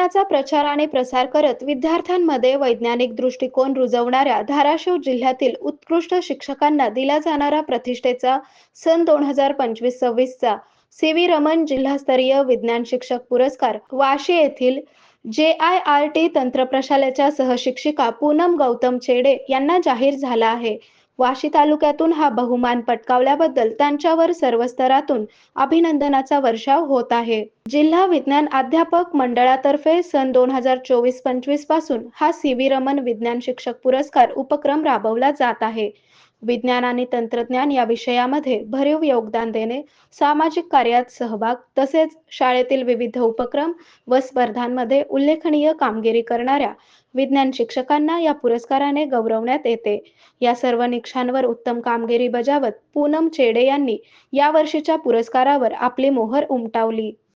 विज्ञानाचा प्रचार आणि प्रसार करत विद्यार्थ्यांमध्ये वैज्ञानिक दृष्टिकोन रुजवणाऱ्या धाराशिव जिल्ह्यातील उत्कृष्ट शिक्षकांना दिला जाणारा प्रतिष्ठेचा सन 2025-26चा सी.व्ही. रमण जिल्हास्तरीय विज्ञान शिक्षक पुरस्कार वाशी येथील JIRT तंत्रप्रशालेच्या सहशिक्षिका पूनम गौतम चेडे यांना जाहीर झाला आहे. वाशी तालुक्यातून हा बहुमान पटकावल्याबद्दल त्यांच्यावर सर्व स्तरातून अभिनंदनाचा वर्षाव होत आहे. जिल्हा विज्ञान अध्यापक मंडळातर्फे सन 2024-25 पासून हा सी.व्ही. रमण विज्ञान शिक्षक पुरस्कार उपक्रम राबवला जात आहे. विज्ञान आणि तंत्रज्ञान या विषयामध्ये भरीव योगदान देणे, सामाजिक कार्यात सहभाग तसेच शाळेतील विविध उपक्रम व स्पर्धांमध्ये उल्लेखनीय कामगिरी करणाऱ्या विज्ञान शिक्षकांना या पुरस्काराने गौरवण्यात येते. या सर्व निकषांवर उत्तम कामगिरी बजावत पूनम चेडे यांनी यावर्षीच्या पुरस्कारावर आपली मोहर उमटवली.